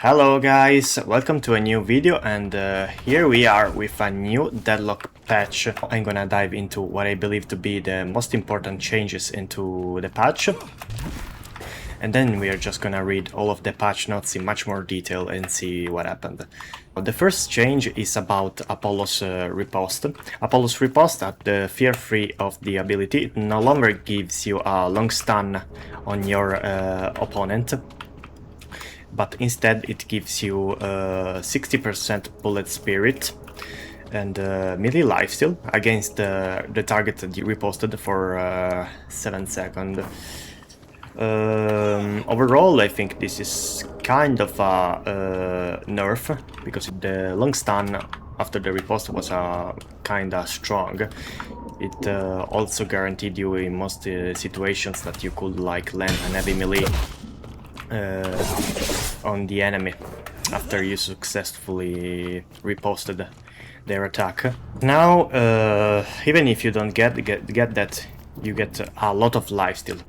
Hello guys, welcome to a new video, and here we are with a new Deadlock patch. I'm gonna dive into what I believe to be the most important changes into the patch, and then we are just gonna read all of the patch notes in much more detail and see what happened. The first change is about Apollo's riposte. Apollo's riposte, at the fear free of the ability, it no longer gives you a long stun on your opponent, but instead it gives you 60% bullet spirit and melee lifesteal against the target that you reposted for 7 seconds. Overall, I think this is kind of a nerf, because the long stun after the riposte was kinda strong. It also guaranteed you in most situations that you could like land an heavy melee on the enemy after you successfully riposted their attack. Now, even if you don't get that, you get a lot of lifesteal.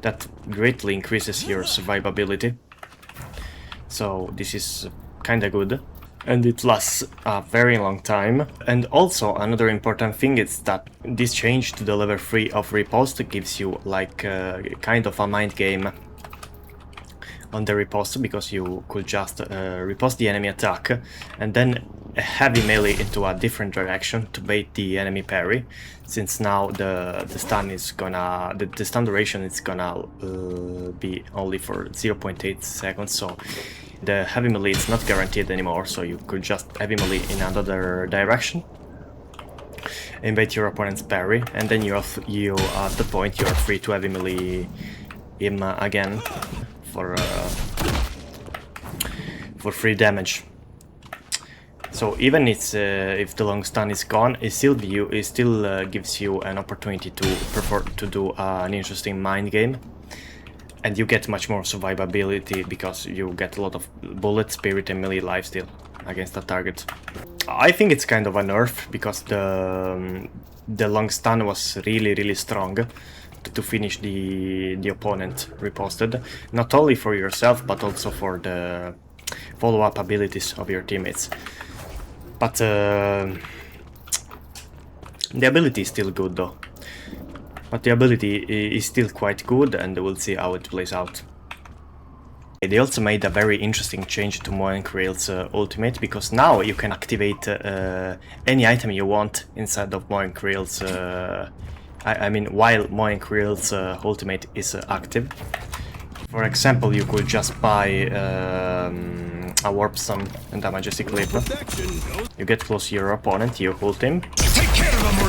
That greatly increases your survivability. So this is kinda good. And it lasts a very long time. And also another important thing is that this change to the level 3 of riposte gives you like kind of a mind game on the riposte, because you could just riposte the enemy attack and then heavy melee into a different direction to bait the enemy parry, since now the stun is gonna the stun duration is gonna be only for 0.8 seconds, so the heavy melee is not guaranteed anymore, so you could just heavy melee in another direction, invade your opponent's parry, and then you at the point you are free to heavy melee him again for free damage. So even if the long stun is gone, it still gives you an opportunity to do an interesting mind game, and you get much more survivability because you get a lot of bullet, spirit, and melee lifesteal against the target. I think it's kind of a nerf, because the long stun was really strong to finish the opponent riposted, not only for yourself but also for the follow-up abilities of your teammates. But the ability is still good though. But the ability is still quite good, and we'll see how it plays out. They also made a very interesting change to Moenkrill's ultimate, because now you can activate any item you want inside of Moenkrill's I mean, while Moenkrill's ultimate is active. For example, you could just buy a Warp Stone and a Majestic Leap. You get close to your opponent, you ult him,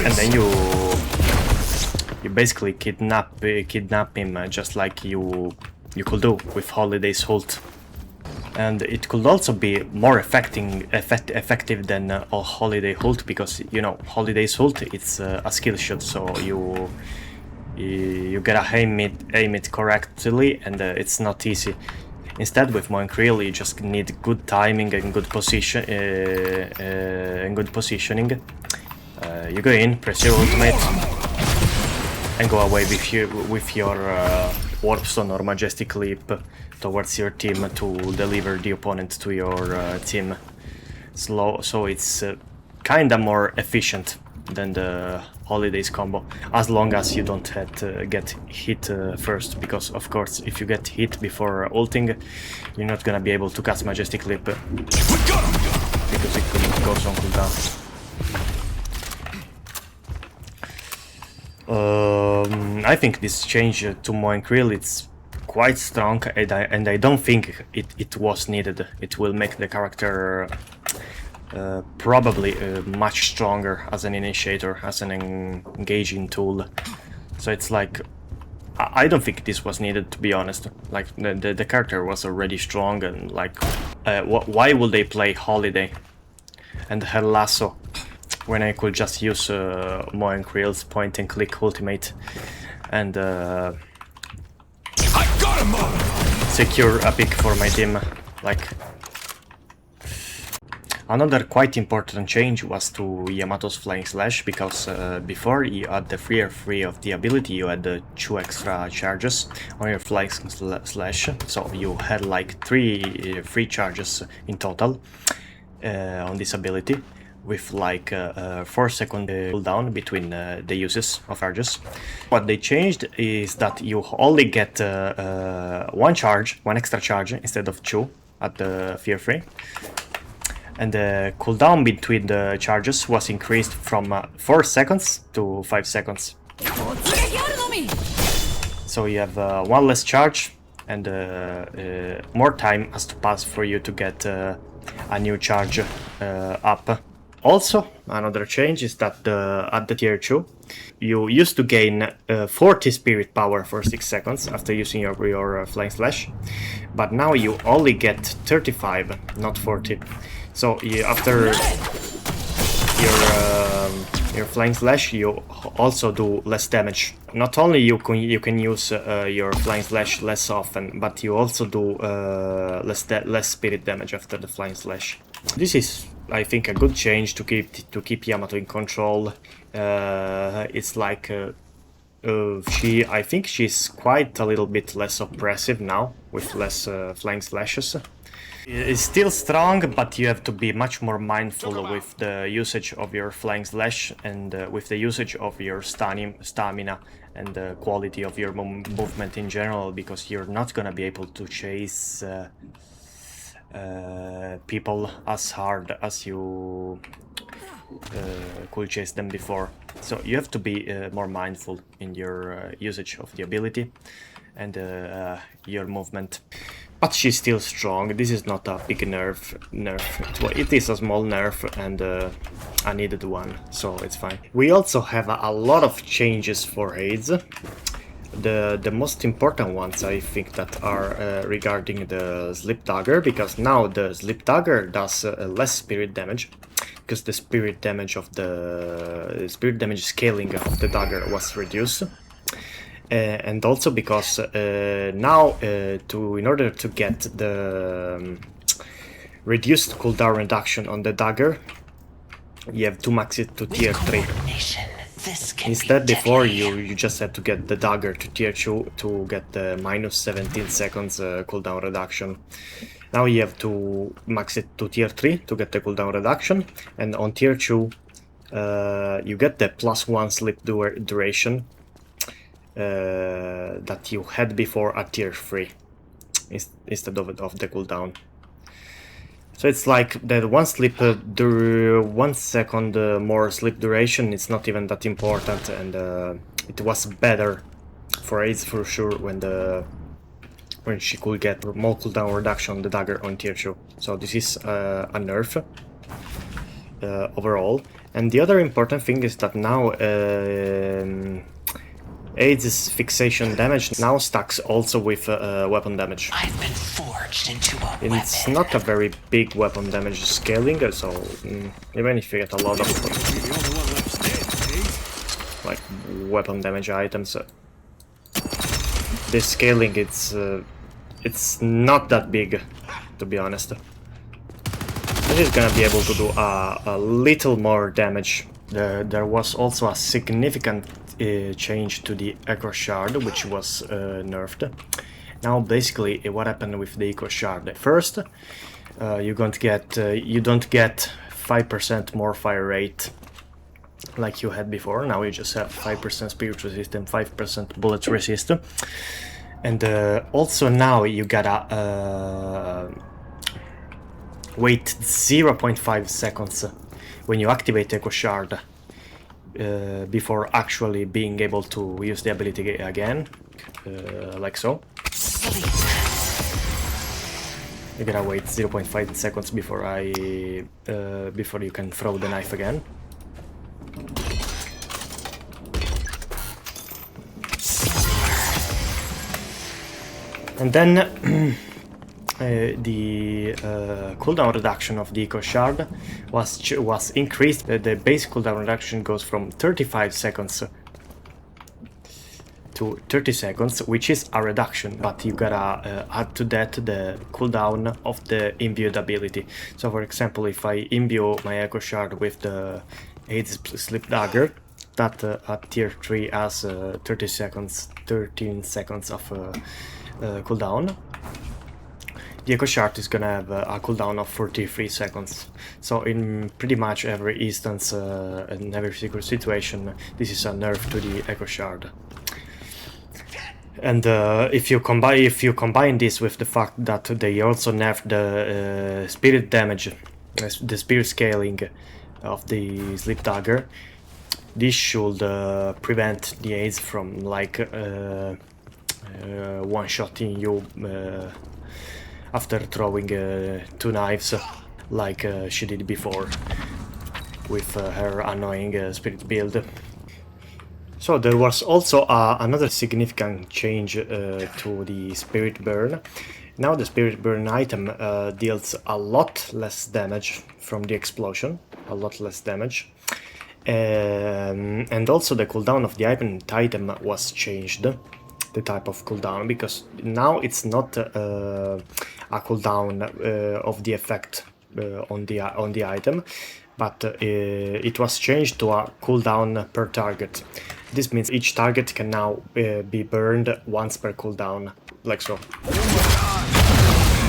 and then you basically kidnap him, just like you could do with Holiday's ult. And it could also be more effective than Holiday ult, because, you know, Holiday's ult, it's a skill shot, so you gotta aim it correctly, and it's not easy. Instead, with Moenkrill, you just need good timing and good positioning. You go in, press your ultimate, and go away with your Warp Stone or Majestic Leap towards your team to deliver the opponent to your team. So it's kinda more efficient than the Holidays combo, as long as you don't have to get hit first, because of course if you get hit before ulting, you're not gonna be able to cast Majestic Leap, because it goes on cooldown. I think this change to Moenkrill, it's quite strong, and I don't think it was needed. It will make the character probably much stronger as an initiator, as an engaging tool. So it's like, I don't think this was needed, to be honest. Like, the character was already strong, and like, why would they play Holiday and her lasso when I could just use Moenkrill's point and click ultimate and secure a pick for my team? Like, Another quite important change was to Yamato's Flying Slash, because before you had the free of the ability, you had the 2 extra charges on your Flying Slash, so you had like 3 free charges in total on this ability, with like 4-second cooldown between the uses of charges. What they changed is that you only get 1 extra charge instead of 2 at the fear free. And the cooldown between the charges was increased from 4 seconds to 5 seconds. So you have 1 less charge, and more time has to pass for you to get a new charge up. Also, another change is that at the tier 2, you used to gain 40 spirit power for 6 seconds after using your Flying Slash, but now you only get 35, not 40. So after your Flying Slash, you also do less damage. Not only you can use your Flying Slash less often, but you also do less spirit damage after the Flying Slash. This is, I think, a good change to keep Yamato in control. It's like I think she's quite a little bit less oppressive now with less Flying Slashes. It's still strong, but you have to be much more mindful with the usage of your Flying Slash and with the usage of your stamina and the quality of your movement in general, because you're not gonna be able to chase people as hard as you could chase them before. So you have to be more mindful in your usage of the ability and your movement. But she's still strong. This is not a big nerf. It is a small nerf and a needed one, so it's fine. We also have a lot of changes for aids. The most important ones, I think, that are regarding the Slip Dagger, because now the Slip Dagger does less spirit damage, because the spirit damage scaling of the dagger was reduced. And also because now, in order to get the reduced cooldown reduction on the dagger, you have to max it to tier 3. Instead, before you just had to get the dagger to tier 2 to get the minus 17 seconds cooldown reduction. Now you have to max it to tier 3 to get the cooldown reduction, and on tier 2 you get the +1 slip duration that you had before at tier 3 instead of the cooldown. So it's like that 1 slip 1 second more slip duration. It's not even that important, and it was better for aids for sure when she could get more cooldown reduction on the dagger on tier 2. So this is a nerf overall. And the other important thing is that now aids' fixation damage now stacks also with weapon damage. I've been forged into a weapon. It's not a very big weapon damage scaling, so even if you get a lot of like weapon damage items, this scaling it's not that big, to be honest. It is gonna be able to do a little more damage. There was also a significant change to the Echo Shard, which was nerfed. Now basically what happened with the Echo Shard? First, you don't get 5% more fire rate like you had before. Now you just have 5% spirit resist and 5% bullet resist. And also now you gotta wait 0.5 seconds when you activate Echo Shard before actually being able to use the ability again, like so. You gotta wait 0.5 seconds before before you can throw the knife again. And then the cooldown reduction of the Echo Shard was increased. The base cooldown reduction goes from 35 seconds to 30 seconds, which is a reduction, but you gotta add to that the cooldown of the imbued ability. So for example, if I imbue my Echo Shard with the AIDS Sleep Dagger, that at tier 3 has 13 seconds of cooldown. The Echo Shard is gonna have a cooldown of 43 seconds. So in pretty much every instance and every single situation, this is a nerf to the Echo Shard. And if you combine this with the fact that they also nerfed the spirit damage, the spirit scaling of the Sleep Dagger, this should prevent the AIDS from like one-shotting you after throwing 2 knives like she did before with her annoying spirit build. So there was also another significant change to the Spirit Burn. Now the Spirit Burn item deals a lot less damage from the explosion, a lot less damage. And also the cooldown of the item was changed, the type of cooldown, because now it's not a cooldown of the effect on the item, but it was changed to a cooldown per target. This means each target can now be burned once per cooldown, like so. Oh my god!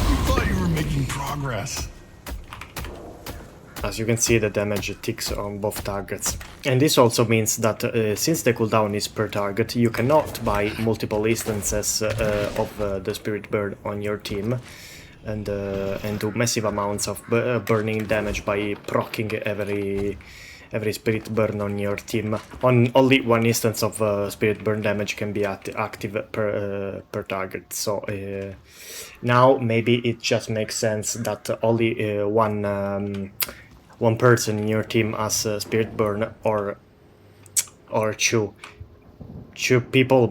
You thought you were making progress. As you can see, the damage ticks on both targets. And this also means that since the cooldown is per target, you cannot buy multiple instances of the Spirit Burn on your team and do massive amounts of burning damage by proccing every Spirit Burn on your team. Only one instance of Spirit Burn damage can be active per target. So now maybe it just makes sense that only one person in your team has Spirit Burn, or two people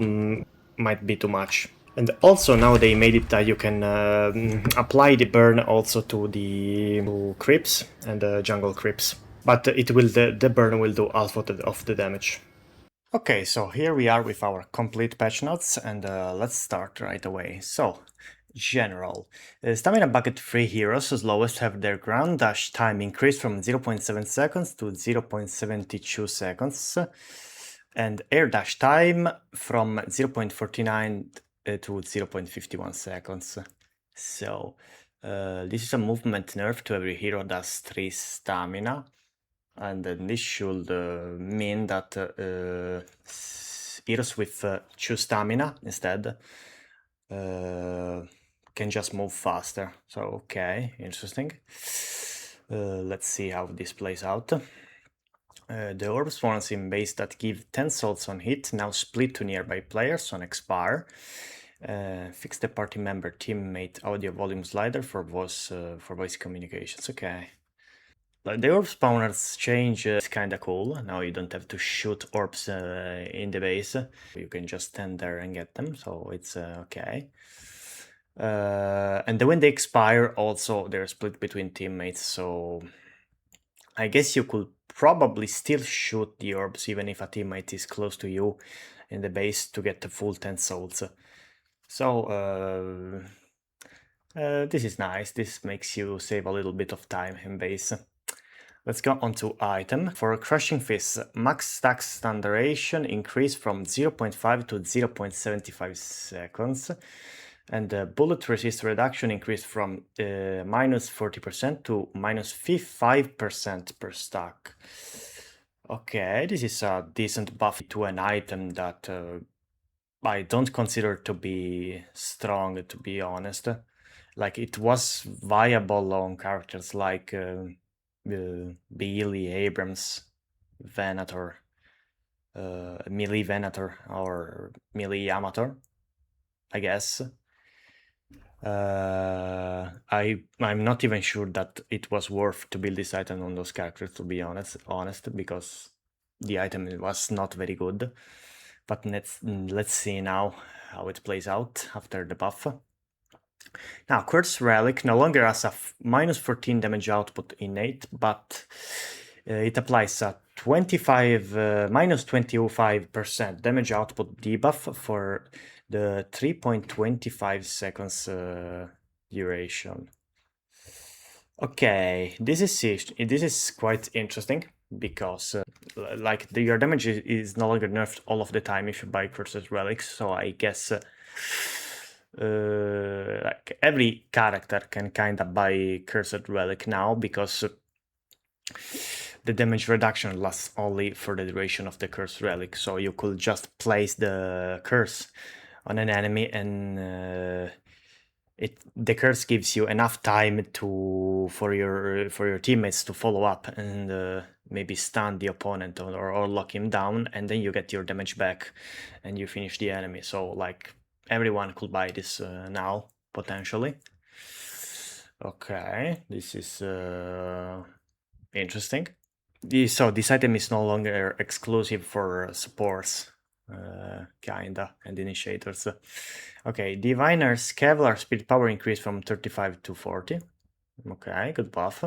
might be too much. And also now they made it that you can apply the burn also to creeps and jungle creeps. But the burn will do half of the damage. Okay, so here we are with our complete patch notes, and let's start right away. So, general. Stamina bucket 3 heroes slowest have their ground dash time increased from 0.7 seconds to 0.72 seconds, and air dash time from 0.49 to 0.51 seconds. So, this is a movement nerf to every hero that's 3 stamina. And then this should mean that heroes with 2 stamina instead can just move faster. So, okay, interesting. Let's see how this plays out. The orb spawns in base that give 10 souls on hit now split to nearby players on expire. Fix the party member teammate audio volume slider for voice communications. Okay. The orb spawners change is kinda cool. Now you don't have to shoot orbs in the base. You can just stand there and get them, so it's okay. And then when they expire, also they're split between teammates, so I guess you could probably still shoot the orbs even if a teammate is close to you in the base to get the full 10 souls. So this is nice. This makes you save a little bit of time in base. Let's go on to item. For Crushing Fist, max stack stun duration increased from 0.5 to 0.75 seconds. And the bullet resist reduction increased from minus 40% to minus 5% per stack. Okay, this is a decent buff to an item that I don't consider to be strong, to be honest. Like, it was viable on characters like Bailey, Abrams, Venator, Melee Venator, or Melee Amateur, I guess. I'm not even sure that it was worth to build this item on those characters, to be honest, because the item was not very good. But let's see now how it plays out after the buff. Now, Quartz Relic no longer has a minus 14 damage output innate, but it applies a minus 25% damage output debuff for the 3.25 seconds duration. Okay, this is quite interesting because like your damage is no longer nerfed all of the time if you buy Cursed Relics. So I guess like every character can kind of buy Cursed Relic now because the damage reduction lasts only for the duration of the Cursed Relic. So you could just place the curse on an enemy and the curse gives you enough time for your teammates to follow up and maybe stun the opponent or lock him down, and then you get your damage back and you finish the enemy. So like everyone could buy this now potentially. Okay, this is interesting. So this item is no longer exclusive for supports, kinda, and initiators. Okay, Diviner's Kevlar speed power increased from 35 to 40. Okay, good buff.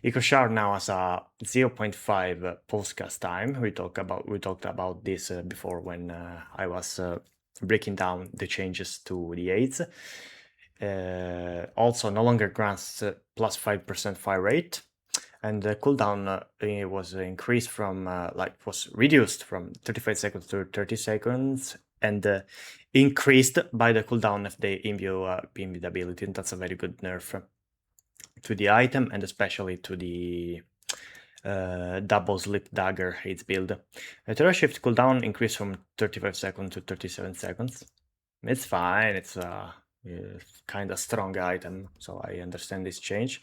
EcoShard now has a 0.5 postcast time. We talked about this before when I was breaking down the changes to the aids. Also, no longer grants plus 5% fire rate. And the cooldown was increased from, was reduced from 35 seconds to 30 seconds and increased by the cooldown if they imbue the ability. And that's a very good nerf to the item and especially to the double slip dagger aids build. The terror shift cooldown increased from 35 seconds to 37 seconds. It's fine, it's a kind of strong item, so I understand this change.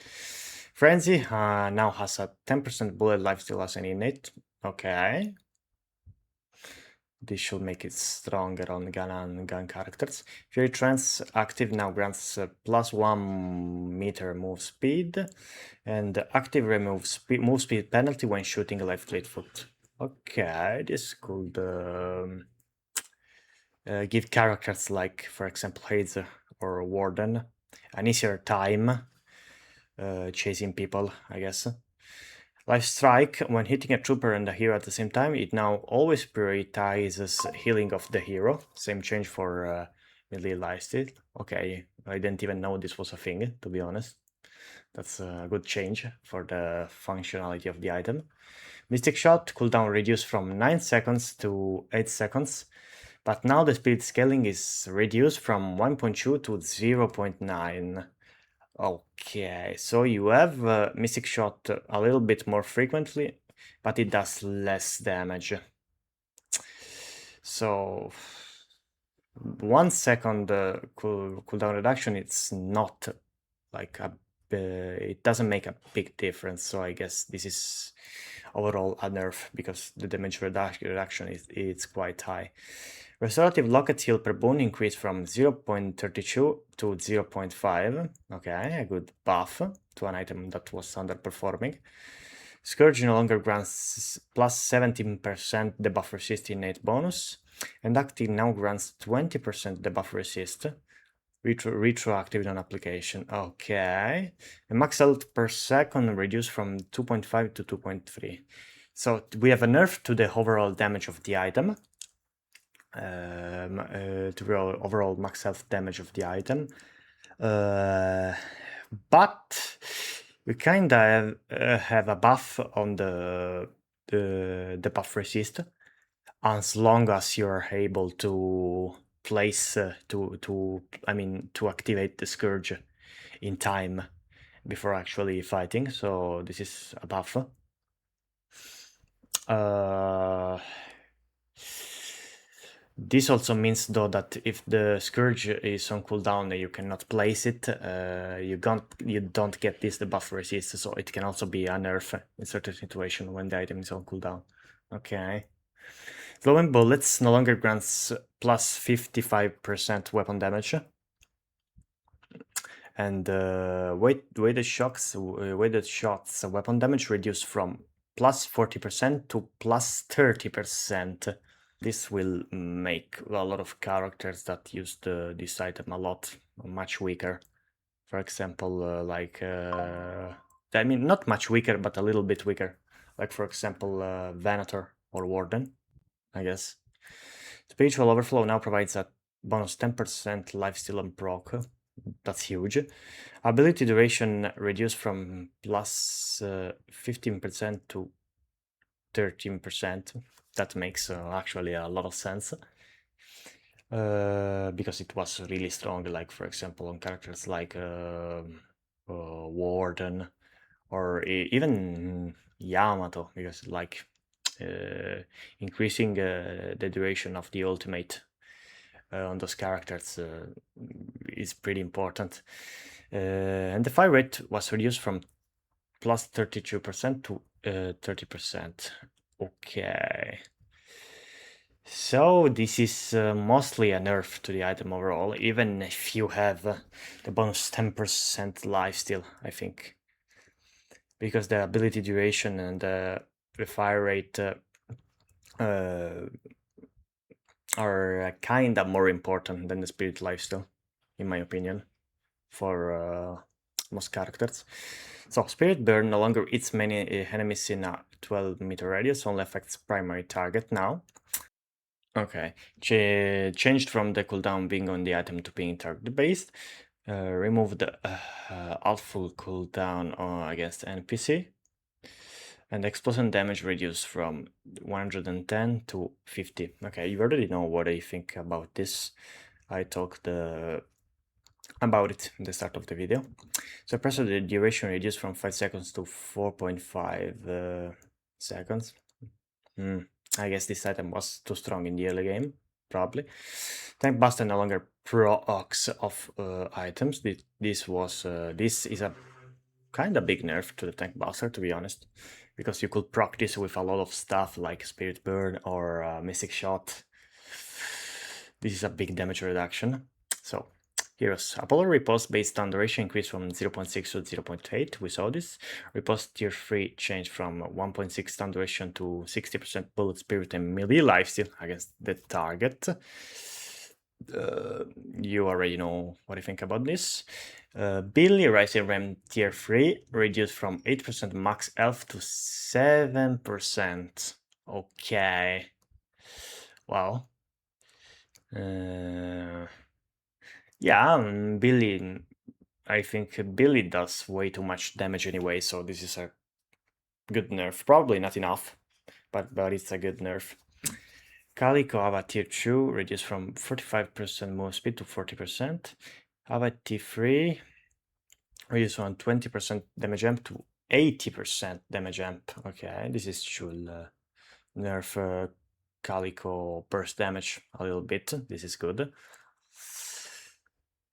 Frenzy now has a 10% bullet lifesteal as an innate. Okay. This should make it stronger on gun characters. Fury Trance active now grants plus 1 meter move speed and active move speed penalty when shooting left fleetfoot. Okay, this could give characters like, for example, Hazer or Warden an easier time chasing people, I guess. Life Strike, when hitting a trooper and a hero at the same time, it now always prioritizes healing of the hero. Same change for melee lifesteal. Okay, I didn't even know this was a thing, to be honest. That's a good change for the functionality of the item. Mystic Shot cooldown reduced from 9 seconds to 8 seconds, but now the speed scaling is reduced from 1.2 to 0.9. Okay, so you have Mystic Shot a little bit more frequently, but it does less damage. So 1 second cooldown reduction, it's not like it doesn't make a big difference. So I guess this is overall a nerf because the damage reduction is quite high. Restorative Locket heal per boon increased from 0.32 to 0.5. Okay, a good buff to an item that was underperforming. Scourge no longer grants plus 17% debuff resist innate bonus, and active now grants 20% debuff resist. Retroactive on application. Okay. And max health per second reduced from 2.5 to 2.3. So we have a nerf to the overall damage of the item. To the overall max health damage of the item. But we kind of have a buff on the buff resist as long as you're able to place to activate the Scourge in time before actually fighting. So this is a buff. This also means though that if the Scourge is on cooldown, you cannot place it. You don't get this debuff resist, so it can also be a nerf in certain situations when the item is on cooldown. Okay. Glowing Bullets no longer grants plus 55% weapon damage. And weighted shots weapon damage reduced from plus 40% to plus 30%. This will make a lot of characters that use this item a lot much weaker. For example, not much weaker, but a little bit weaker. like for example Venator or Warden, I guess. Spiritual Overflow now provides a bonus 10% lifesteal on proc. That's huge. Ability duration reduced from plus 15% to 13%. That makes actually a lot of sense. Because it was really strong, like for example on characters like Warden or even Yamato, because like increasing the duration of the ultimate on those characters is pretty important. And the fire rate was reduced from plus 32% to 30%. Okay. So this is mostly a nerf to the item overall, even if you have the bonus 10% life still, I think. Because the ability duration and the fire rate are kinda more important than the spirit lifesteal, in my opinion, for most characters. So Spirit Burn no longer eats many enemies in a 12-meter radius, only affects primary target now. Okay, changed from the cooldown being on the item to being target based. Remove the full cooldown against NPC. And explosion damage reduced from 110 to 50. Okay, you already know what I think about this. I talked about it in the start of the video. So pressure the duration reduced from 5 seconds to 4.5 seconds. I guess this item was too strong in the early game, probably. Tank Buster no longer procs of items. This is a kind of big nerf to the Tank Buster, to be honest, because you could proc this with a lot of stuff like Spirit Burn or Mystic Shot. This is a big damage reduction. So heroes. Apollo riposte based on duration increased from 0.6 to 0.8. We saw this. Riposte tier 3 changed from 1.6 stun duration to 60% bullet spirit and melee lifesteal against the target. You already know what I think about this. Billy Rising Ram tier 3 reduced from 8% max health to 7%. Okay. Wow. Yeah, Billy, I think Billy does way too much damage anyway, so this is a good nerf. Probably not enough, but it's a good nerf. Calico Ava tier 2 reduced from 45% move speed to 40%. Ava T3 reduced from 20% damage amp to 80% damage amp. Okay, this is should nerf Calico burst damage a little bit. This is good.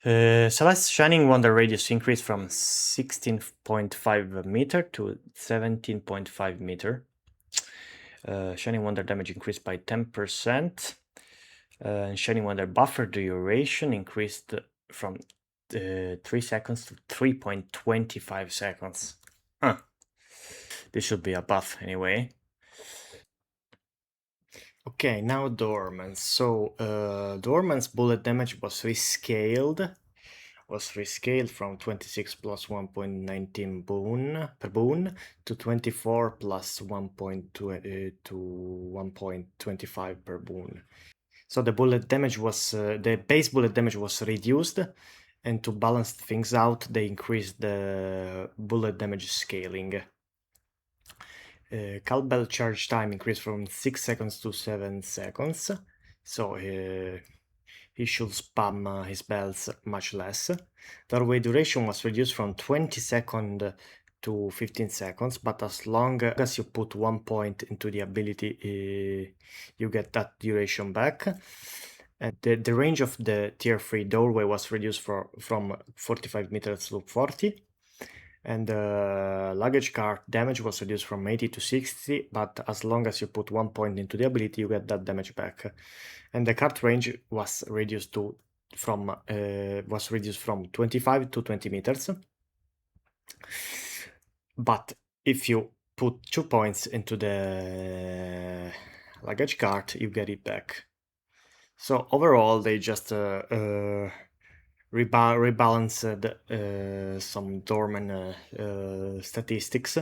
Celeste Shining Wonder radius increased from 16.5 meter to 17.5 meter. Shining Wonder damage increased by 10%. Shining Wonder buffer duration increased from 3 seconds to 3.25 seconds. Huh. This should be a buff anyway. Okay, now Dormans. So Dormans bullet damage was rescaled from 26 plus 1.19 boon per boon to 24 plus 1.2 to 1.25 per boon. So the bullet damage was the base bullet damage was reduced, and to balance things out, they increased the bullet damage scaling. Cowbell charge time increased from 6 seconds to 7 seconds, so he should spam his bells much less. Doorway duration was reduced from 20 seconds to 15 seconds, but as long as you put 1 point into the ability, you get that duration back. And the range of the tier 3 doorway was reduced from 45 meters to 40. And luggage cart damage was reduced from 80 to 60, but as long as you put 1 point into the ability, you get that damage back. And the cart range was reduced from 25 to 20 meters. But if you put 2 points into the luggage cart, you get it back. So overall, they just rebalanced some dormant statistics.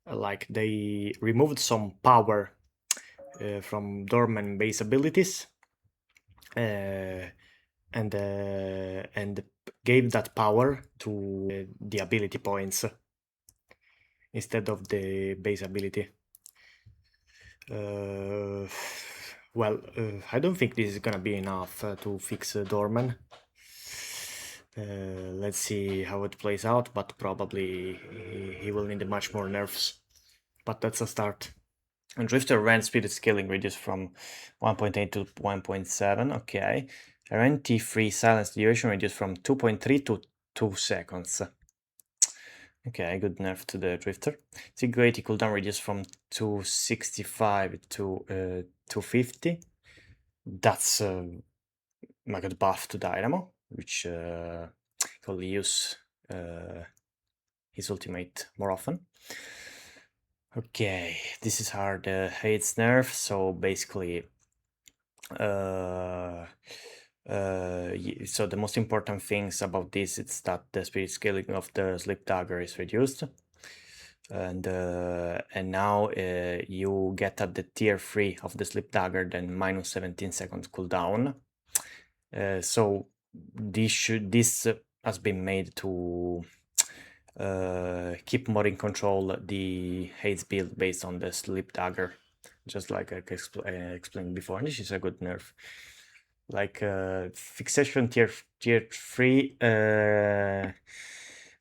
like they removed some power from dormant base abilities and gave that power to the ability points instead of the base ability. I don't think this is gonna be enough to fix Dorman. Let's see how it plays out, but probably he will need much more nerfs. But that's a start. And Drifter Rand speed scaling reduced from 1.8 to 1.7. Okay. Rand T3 silence duration reduced from 2.3 to 2 seconds. Okay, good nerf to the Drifter. Singularity cooldown reduced from 265 to 250. That's a good buff to Dynamo, which will use his ultimate more often. Okay, this is hard. Hates nerf, so basically so the most important things about this is that the speed scaling of the Sleep Dagger is reduced, and now you get at the tier 3 of the Sleep Dagger then minus 17 seconds cooldown. So this has been made to keep more in control the Haze build based on the Sleep Dagger, just like I explained before, and this is a good nerf. Like fixation tier 3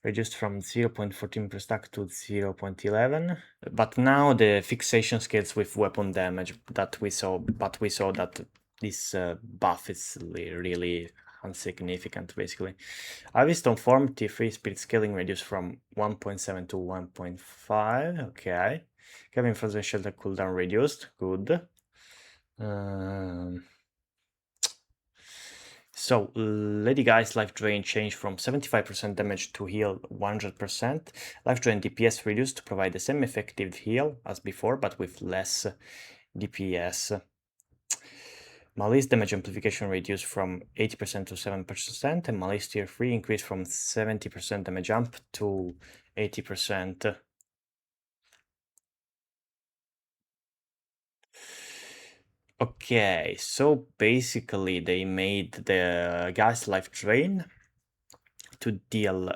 reduced from 0.14 per stack to 0.11, but now the fixation scales with weapon damage that we saw, but we saw that this buff is really insignificant basically. Ivy Stone Form T3 speed scaling reduced from 1.7 to 1.5. Okay. Kevin Frozen Shelter cooldown reduced. Good. So, Lady Guy's life drain changed from 75% damage to heal 100%. Life drain DPS reduced to provide the same effective heal as before, but with less DPS. Malice damage amplification reduced from 80% to 7%, and Malice tier 3 increased from 70% damage amp to 80%. Okay, so basically they made the guy's life drain to deal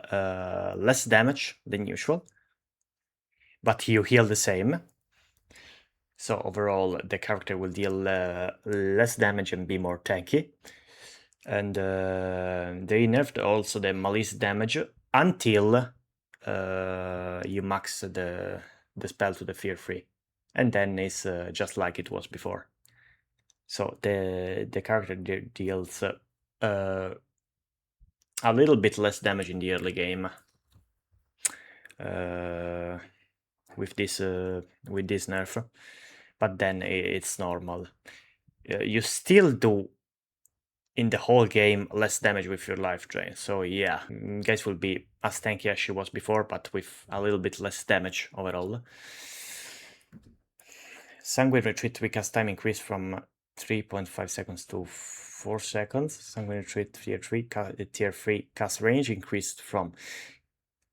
less damage than usual, but you heal the same. So overall, the character will deal less damage and be more tanky. And they nerfed also the Malice damage until you max the spell to the Fear 3. And then it's just like it was before. So the character deals a little bit less damage in the early game with this nerf, but then it's normal. You still do in the whole game less damage with your life drain, so yeah, guys will be as tanky as she was before, but with a little bit less damage overall. Sanguine Retreat recast time increased from 3.5 seconds to 4 seconds. Sanguine Retreat tier 3 cast range increased from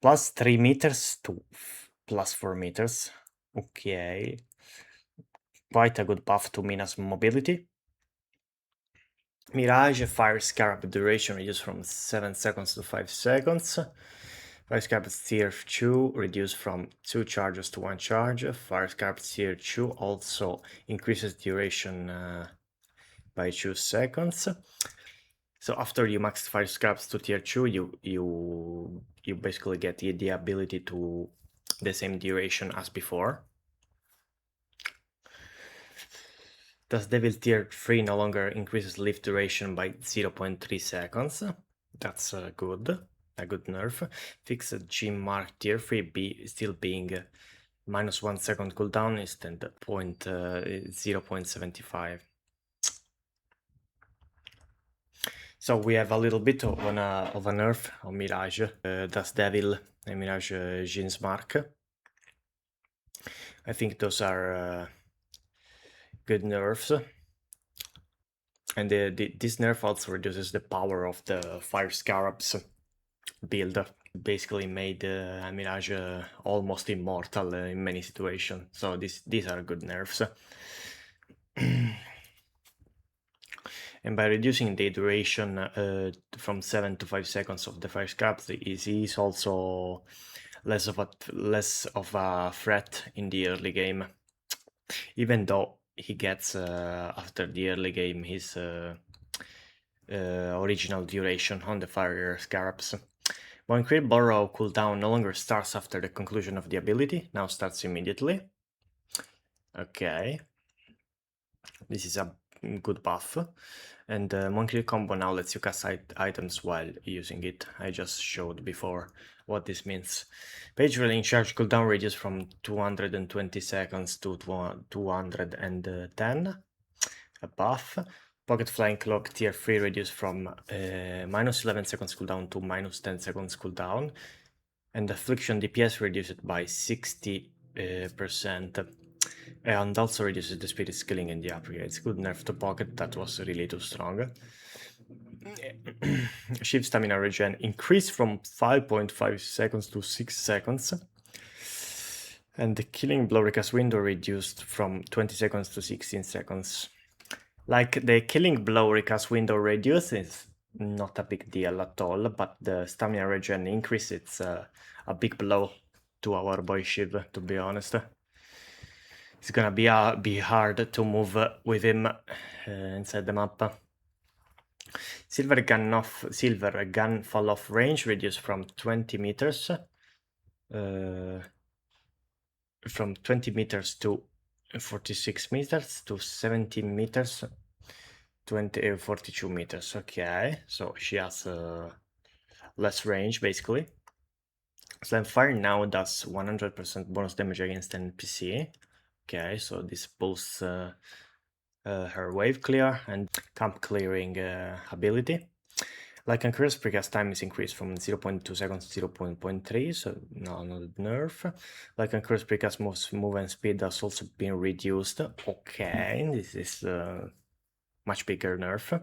plus 3 meters to plus 4 meters. Okay. Quite a good buff to Mina's mobility. Mirage Fire Scarab duration reduced from 7 seconds to 5 seconds. Fire Scarab tier 2 reduced from 2 charges to 1 charge. Fire Scarab tier 2 also increases duration by 2 seconds. So after you max Fire Scarabs to tier 2, you basically get the ability to the same duration as before. Thus Devil tier 3 no longer increases lift duration by 0.3 seconds. That's good. A good nerf. Fixed G Mark tier 3 still being minus 1 second cooldown instead of 0.75. So we have a little bit of a nerf on Mirage. Das Devil and Mirage Jeans Mark. I think those are good nerfs. And this nerf also reduces the power of the Fire Scarabs build basically made Mirage almost immortal in many situations. So these are good nerfs. And by reducing the duration from 7 to 5 seconds of the fire scraps, he is also less of a threat in the early game. Even though he gets after the early game his original duration on the fire scarabs. When Crit Burrow cooldown no longer starts after the conclusion of the ability, now starts immediately. Okay. This is a good buff. And Monkey combo now lets you cast items while using it. I just showed before what this means. Page Rolling Charge cooldown reduced from 220 seconds to 210. A buff. Pocket Flying Cloak tier 3 reduced from minus 11 seconds cooldown to minus 10 seconds cooldown. And Affliction DPS reduced by 60%. And also reduces the spirit skilling in the upgrades. Good nerf to Pocket, that was really too strong. Shift stamina regen increased from 5.5 seconds to 6 seconds. And the killing blow recast window reduced from 20 seconds to 16 seconds. Like, the killing blow recast window reduce is not a big deal at all, but the stamina regen increase, it's a big blow to our boy Shiv, to be honest. It's gonna be hard to move with him inside the map. Silver gun fall off range reduced from 20 meters. From 20 meters to 46 meters to 17 meters, 42 meters. Okay, so she has less range basically. Slam Fire now does 100% bonus damage against NPC. Okay, so this boosts her wave clear and camp clearing ability. Like Anchor's precast time is increased from 0.2 seconds to 0.3, so no, not nerf. Like Anchor's precast movement speed has also been reduced. Okay, this is much bigger nerf.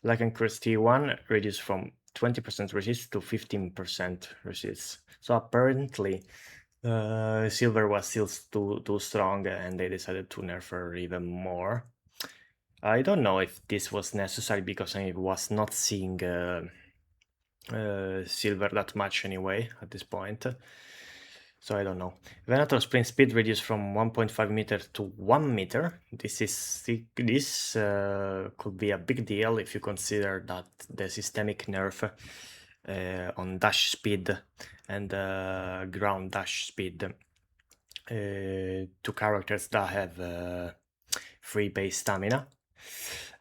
Like Anchor's T1 reduced from 20% resist to 15% resist. So apparently Silver was still too strong and they decided to nerf her even more. I don't know if this was necessary because I was not seeing Silver that much anyway at this point. So I don't know. Venator sprint speed reduced from 1.5 meter to 1 meter. This could be a big deal if you consider that the systemic nerf on dash speed and ground dash speed, two characters that have free base stamina.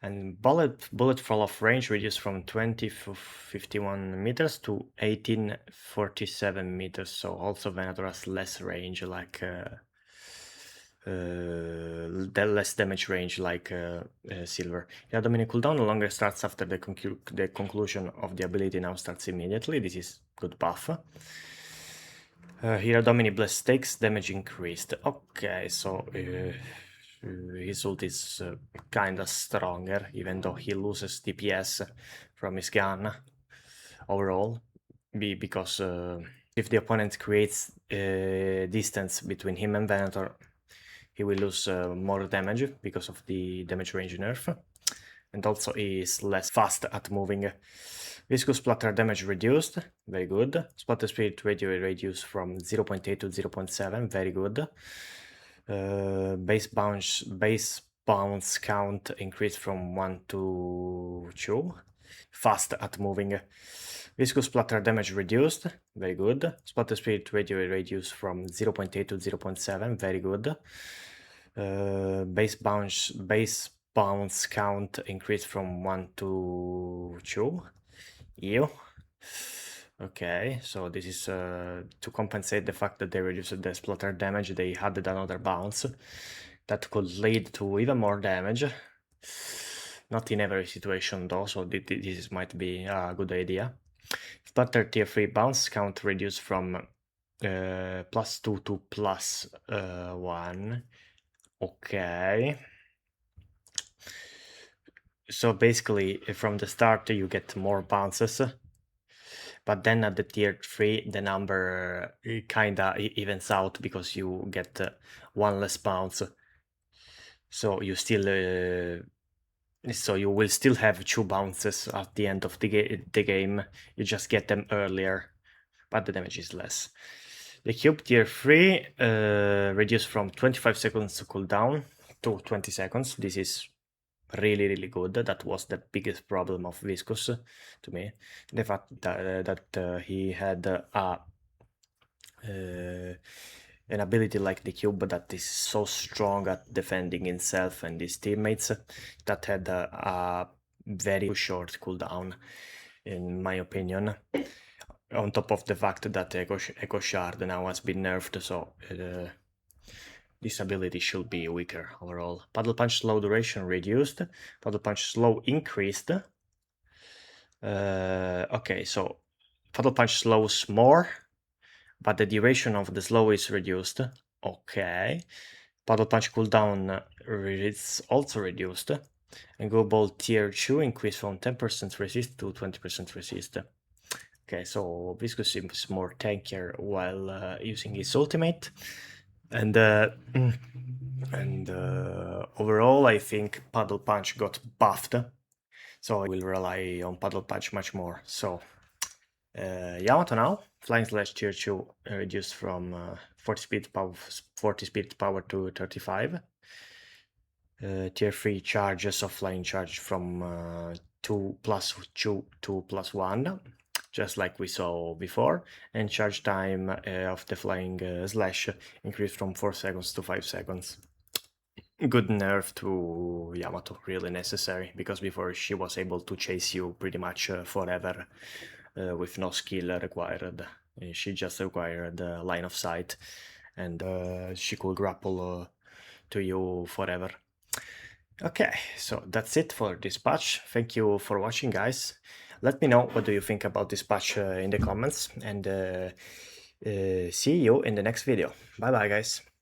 And bullet fall off range reduced from 50-51 meters to 1847 meters. So also Venator has less range, like less damage range, like Silver. Yeah, Dominic cooldown no longer starts after the conclusion of the ability. Now starts immediately. This is good buff. Here Domini Bless takes damage increased. Okay, so his ult is kinda stronger, even though he loses DPS from his gun overall. Because if the opponent creates distance between him and Venator, he will lose more damage because of the damage range nerf. And also he is less fast at moving. Viscous splatter damage reduced, very good. Splatter spirit radio reduced from 0.8 to 0.7, very good. Base bounce count increased from 1 to 2. Fast at moving. Viscous splatter damage reduced, very good. Splatter spirit radio reduced from 0.8 to 0.7, very good. Base bounce count increased from 1 to 2. Ew. Okay, so this is to compensate the fact that they reduced the splatter damage, they added another bounce that could lead to even more damage. Not in every situation though, so this might be a good idea. Splatter tier 3 bounce count reduced from +2 to +1. Okay. So basically, from the start you get more bounces, but then at the tier 3 the number kinda evens out because you get 1 less bounce. So you still so you will still have 2 bounces at the end of the game, you just get them earlier, but the damage is less. The cube tier 3 reduced from 25 seconds cooldown to 20 seconds. This is really good. That was the biggest problem of Viscous to me. The fact that he had an ability like the cube that is so strong at defending himself and his teammates that had a very short cooldown, in my opinion. On top of the fact that Echo Shard now has been nerfed, so this ability should be weaker overall. Paddle Punch slow duration reduced, Paddle Punch slow increased. Okay, so Paddle Punch slows more, but the duration of the slow is reduced. Okay. Paddle Punch cooldown is also reduced. And Go Ball tier 2 increased from 10% resist to 20% resist. Okay, so Viscous seems more tankier while using his ultimate. And overall, I think Paddle Punch got buffed, so I will rely on Paddle Punch much more. So Yamato now, Flying Slash tier 2 reduced from 40 speed power to 35. Tier 3 charges of Flying Charge from 2 plus 2 to plus 1, just like we saw before, and charge time of the Flying Slash increased from 4 seconds to 5 seconds. Good nerf to Yamato, really necessary, because before she was able to chase you pretty much forever with no skill required. She just required line of sight, and she could grapple to you forever. Okay, so that's it for this patch. Thank you for watching, guys. Let me know what do you think about this patch in the comments, and see you in the next video. Bye bye, guys.